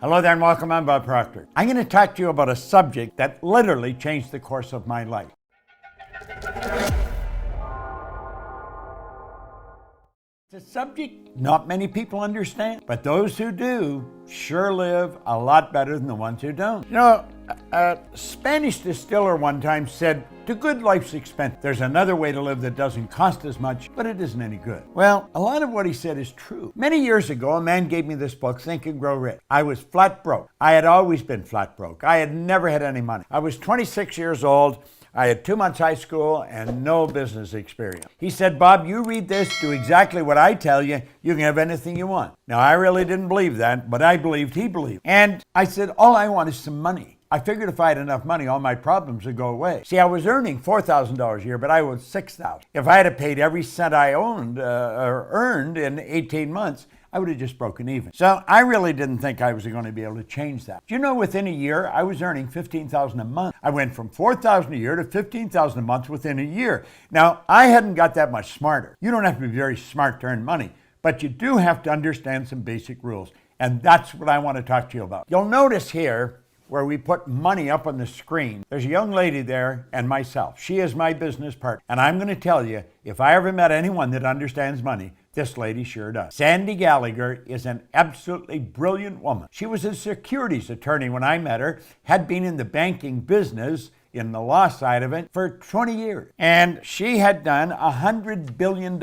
Hello there and welcome. I'm Bob Proctor. I'm going to talk to you about a subject that literally changed the course of my life. It's a subject not many people understand, but those who do sure live a lot better than the ones who don't. You know, a Spanish distiller one time said, "To good life's expense. There's another way to live that doesn't cost as much, but it isn't any good." Well, a lot of what he said is true. Many years ago, a man gave me this book, Think and Grow Rich. I was flat broke. I had always been flat broke. I had never had any money. I was 26 years old. I had 2 months high school and no business experience. He said, "Bob, you read this, do exactly what I tell you, you can have anything you want." Now, I really didn't believe that, but I believed he believed. And I said, all I want is some money. I figured if I had enough money, all my problems would go away. See, I was earning $4,000 a year, but I owed $6,000. If I had paid every cent I owned or earned in 18 months, I would have just broken even. So I really didn't think I was going to be able to change that. Do you know, within a year, I was earning $15,000 a month. I went from $4,000 a year to $15,000 a month within a year. Now, I hadn't got that much smarter. You don't have to be very smart to earn money, but you do have to understand some basic rules. And that's what I want to talk to you about. You'll notice here, where we put money up on the screen, there's a young lady there and myself. She is my business partner. And I'm going to tell you, if I ever met anyone that understands money, this lady sure does. Sandy Gallagher is an absolutely brilliant woman. She was a securities attorney when I met her, had been in the banking business, in the law side of it, for 20 years. And she had done $100 billion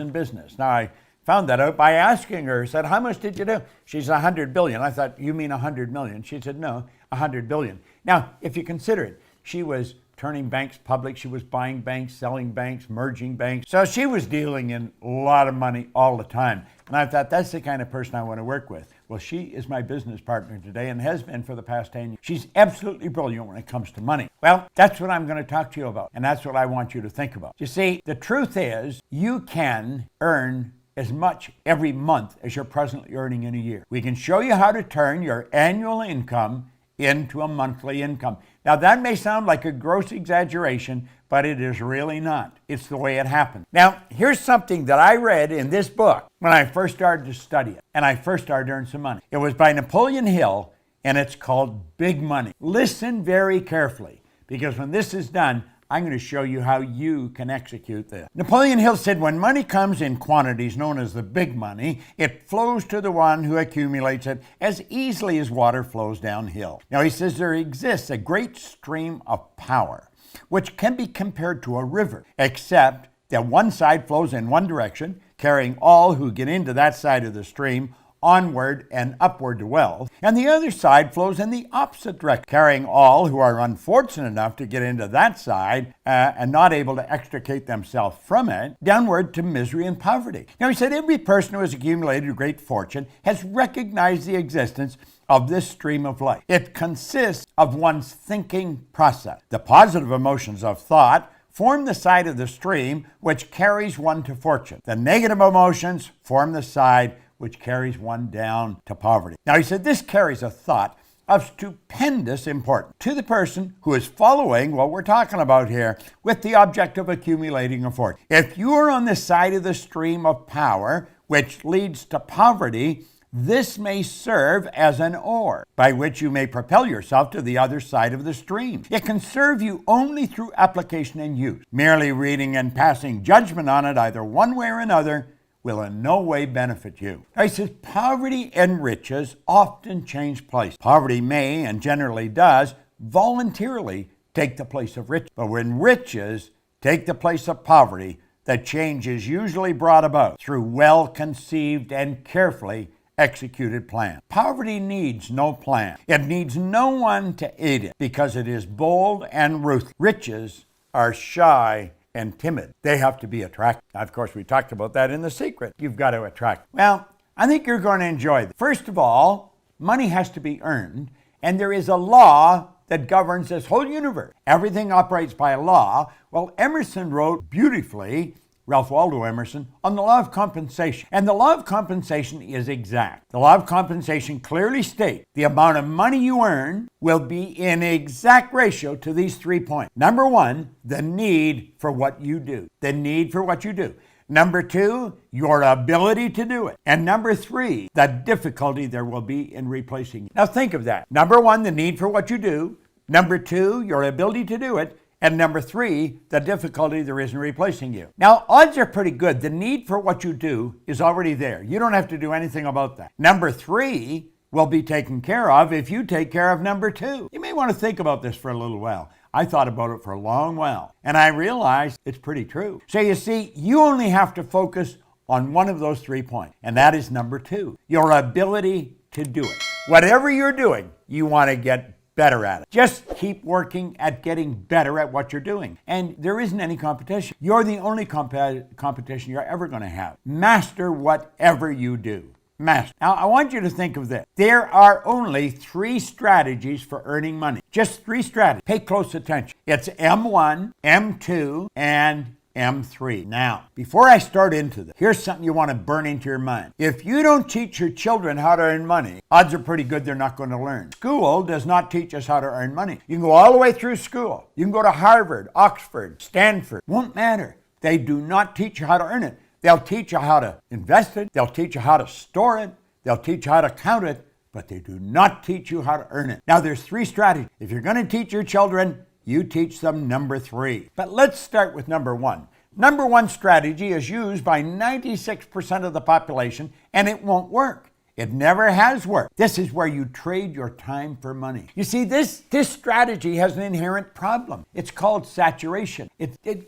in business. Now, I found that out by asking her. I said, "How much did you do?" She said, $100 billion. I thought, "You mean 100 million?" She said, "No, 100 billion. Now, if you consider it, she was turning banks public. She was buying banks, selling banks, merging banks. So she was dealing in a lot of money all the time. And I thought, that's the kind of person I want to work with. Well, she is my business partner today and has been for the past 10 years. She's absolutely brilliant when it comes to money. Well, that's what I'm going to talk to you about. And that's what I want you to think about. You see, the truth is you can earn as much every month as you're presently earning in a year. We can show you how to turn your annual income into a monthly income. Now, that may sound like a gross exaggeration, but it is really not. It's the way it happens. Now, here's something that I read in this book when I first started to study it, and I first started to earn some money. It was by Napoleon Hill, and it's called Big Money. Listen very carefully, because when this is done, I'm going to show you how you can execute this. Napoleon Hill said, "When money comes in quantities known as the big money, it flows to the one who accumulates it as easily as water flows downhill." Now, he says there exists a great stream of power, which can be compared to a river, except that one side flows in one direction, carrying all who get into that side of the stream onward and upward to wealth, and the other side flows in the opposite direction, carrying all who are unfortunate enough to get into that side and not able to extricate themselves from it, downward to misery and poverty. Now, he said every person who has accumulated a great fortune has recognized the existence of this stream of life. It consists of one's thinking process. The positive emotions of thought form the side of the stream which carries one to fortune. The negative emotions form the side which carries one down to poverty. Now, he said this carries a thought of stupendous importance to the person who is following what we're talking about here with the object of accumulating a fortune. If you are on the side of the stream of power, which leads to poverty, this may serve as an oar by which you may propel yourself to the other side of the stream. It can serve you only through application and use. Merely reading and passing judgment on it, either one way or another, will in no way benefit you. He says poverty and riches often change place. Poverty may, and generally does, voluntarily take the place of riches. But when riches take the place of poverty, the change is usually brought about through well-conceived and carefully executed plan. Poverty needs no plan. It needs no one to aid it because it is bold and ruthless. Riches are shy and timid. They have to be attractive. Of course, we talked about that in The Secret. You've got to attract. Well, I think you're going to enjoy this. First of all, money has to be earned, and there is a law that governs this whole universe. Everything operates by a law. Well, Emerson wrote beautifully, Ralph Waldo Emerson, on the law of compensation. And the law of compensation is exact. The law of compensation clearly states the amount of money you earn will be in exact ratio to these 3 points. Number one, the need for what you do. The need for what you do. Number 2, your ability to do it. And number 3, the difficulty there will be in replacing you. Now think of that. Number 1, the need for what you do. Number 2, your ability to do it. And number 3, the difficulty there is in replacing you. Now, odds are pretty good. The need for what you do is already there. You don't have to do anything about that. Number 3 will be taken care of if you take care of number 2. You may want to think about this for a little while. I thought about it for a long while, and I realized it's pretty true. So you see, you only have to focus on one of those 3 points, and that is number 2, your ability to do it. Whatever you're doing, you want to get better at it. Just keep working at getting better at what you're doing. And there isn't any competition. You're the only competition you're ever going to have. Master whatever you do. Master. Now, I want you to think of this. There are only 3 strategies for earning money. Just 3 strategies. Pay close attention. It's M1, M2, and M3. Now, before I start into this, here's something you want to burn into your mind. If you don't teach your children how to earn money, odds are pretty good they're not going to learn. School does not teach us how to earn money. You can go all the way through school. You can go to Harvard, Oxford, Stanford. Won't matter. They do not teach you how to earn it. They'll teach you how to invest it. They'll teach you how to store it. They'll teach you how to count it, but they do not teach you how to earn it. Now, there's 3 strategies. If you're going to teach your children, you teach them number 3. But let's start with number 1. Number 1 strategy is used by 96% of the population, and it won't work. It never has worked. This is where you trade your time for money. You see, this strategy has an inherent problem. It's called saturation.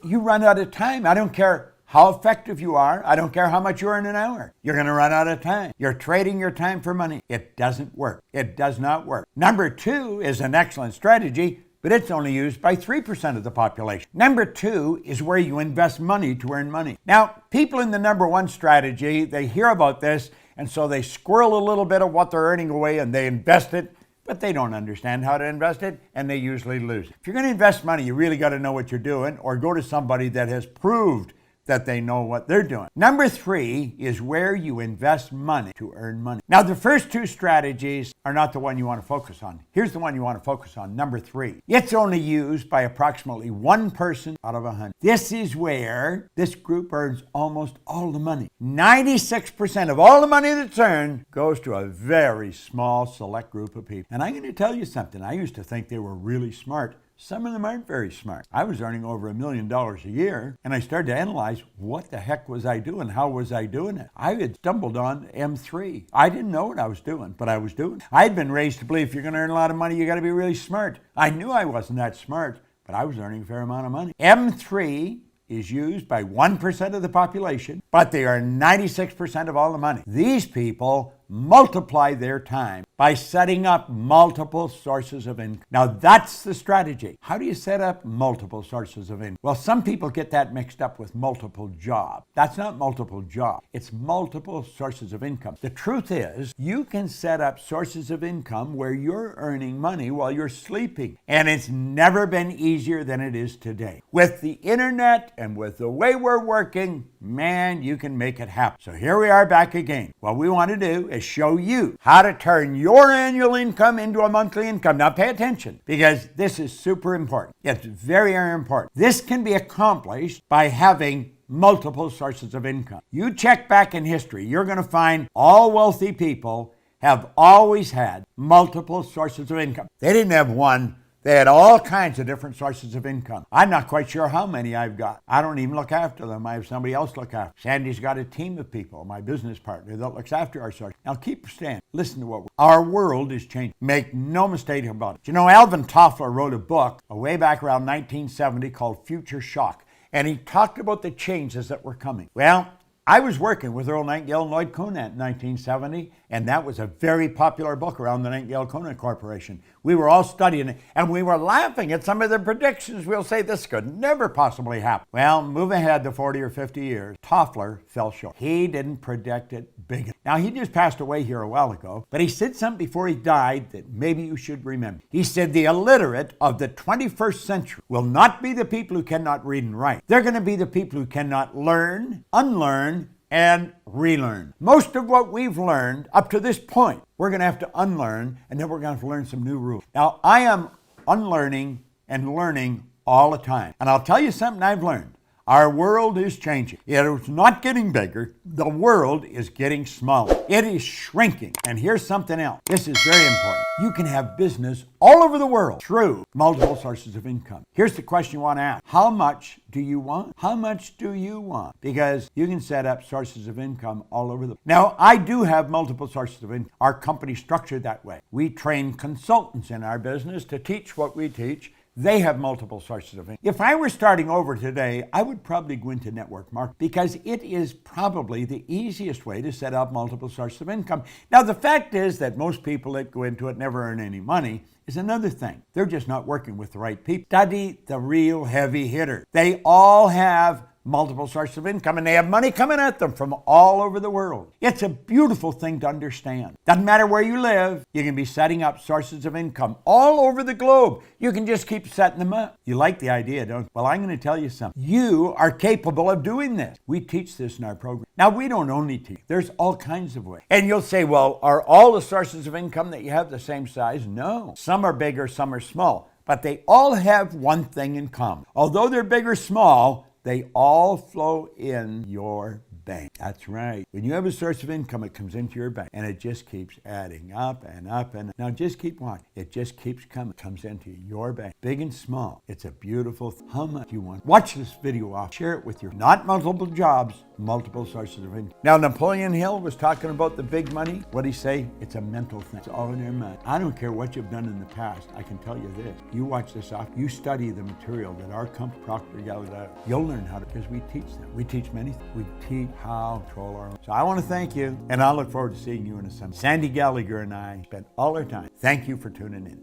You run out of time. I don't care how effective you are. I don't care how much you earn an hour. You're going to run out of time. You're trading your time for money. It doesn't work. It does not work. Number 2 is an excellent strategy, but it's only used by 3% of the population. Number 2 is where you invest money to earn money. Now, people in the number 1 strategy, they hear about this, and so they squirrel a little bit of what they're earning away and they invest it, but they don't understand how to invest it, and they usually lose. If you're going to invest money, you really got to know what you're doing, or go to somebody that has proved that they know what they're doing. Number 3 is where you invest money to earn money. Now, the first 2 strategies are not the one you want to focus on. Here's the one you want to focus on, number 3. It's only used by approximately 1 person out of 100. This is where this group earns almost all the money. 96% of all the money that's earned goes to a very small select group of people. And I'm going to tell you something. I used to think they were really smart. Some of them aren't very smart. I was earning over $1 million a year, and I started to analyze what the heck was I doing? How was I doing it? I had stumbled on M3. I didn't know what I was doing, but I was doing it. I had been raised to believe if you're going to earn a lot of money, you got to be really smart. I knew I wasn't that smart, but I was earning a fair amount of money. M3 is used by 1% of the population, but they are 96% of all the money. These people multiply their time by setting up multiple sources of income. Now, that's the strategy. How do you set up multiple sources of income? Well, some people get that mixed up with multiple jobs. That's not multiple jobs. It's multiple sources of income. The truth is, you can set up sources of income where you're earning money while you're sleeping. And it's never been easier than it is today. With the internet and with the way we're working, man, you can make it happen. So here we are back again. What we want to do is show you how to turn your annual income into a monthly income. Now pay attention, because this is super important. It's very, very important. This can be accomplished by having multiple sources of income. You check back in history, you're going to find all wealthy people have always had multiple sources of income. They didn't have one. They had all kinds of different sources of income. I'm not quite sure how many I've got. I don't even look after them. I have somebody else look after. Sandy's got a team of people, my business partner, that looks after our source. Now keep standing. Listen to what our world is changing. Make no mistake about it. You know, Alvin Toffler wrote a book way back around 1970 called Future Shock, and he talked about the changes that were coming. Well, I was working with Earl Nightingale and Lloyd Conant in 1970, and that was a very popular book around the Nightingale-Conant Corporation. We were all studying it, and we were laughing at some of the predictions. We'll say this could never possibly happen. Well, move ahead to 40 or 50 years, Toffler fell short. He didn't predict it big enough. Now, he just passed away here a while ago, but he said something before he died that maybe you should remember. He said the illiterate of the 21st century will not be the people who cannot read and write. They're going to be the people who cannot learn, unlearn, and relearn. Most of what we've learned up to this point, we're going to have to unlearn, and then we're going to have to learn some new rules. Now, I am unlearning and learning all the time. And I'll tell you something I've learned. Our world is changing. It is not getting bigger. The world is getting smaller. It is shrinking. And here's something else. This is very important. You can have business all over the world through multiple sources of income. Here's the question you want to ask. How much do you want? How much do you want? Because you can set up sources of income all over the world. Now, I do have multiple sources of income. Our company's structured that way. We train consultants in our business to teach what we teach. They have multiple sources of income. If I were starting over today, I would probably go into network marketing because it is probably the easiest way to set up multiple sources of income. Now, the fact is that most people that go into it never earn any money is another thing. They're just not working with the right people. Study the real heavy hitters. They all have multiple sources of income, and they have money coming at them from all over the world. It's a beautiful thing to understand. Doesn't matter where you live, you can be setting up sources of income all over the globe. You can just keep setting them up. You like the idea, don't you? Well, I'm going to tell you something. You are capable of doing this. We teach this in our program. Now, we don't only teach. There's all kinds of ways. And you'll say, well, are all the sources of income that you have the same size? No. Some are bigger, some are small. But they all have one thing in common. Although they're big or small, they all flow in your bank. That's right. When you have a source of income, it comes into your bank and it just keeps adding up and up and up. Now just keep watching. It just keeps coming. It comes into your bank. Big and small. It's a beautiful thing. How much do you want? Watch this video off. Share it with your not multiple jobs, multiple sources of income. Now Napoleon Hill was talking about the big money. What did he say? It's a mental thing. It's all in your mind. I don't care what you've done in the past. I can tell you this. You watch this off. You study the material that our company, Proctor, 𝗙𝗂𝗍. You'll learn how to, because we teach them. We teach many things. We teach how to control our life. So I want to thank you, and I look forward to seeing you in a Sunday. Sandy 𝗙𝗂𝗍 and I spent all our time. Thank you for tuning in.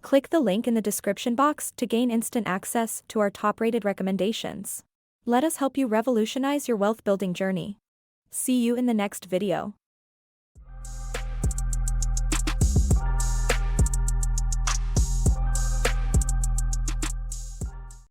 Click the link in the description box to gain instant access to our top-rated recommendations. Let us help you revolutionize your wealth-building journey. See you in the next video.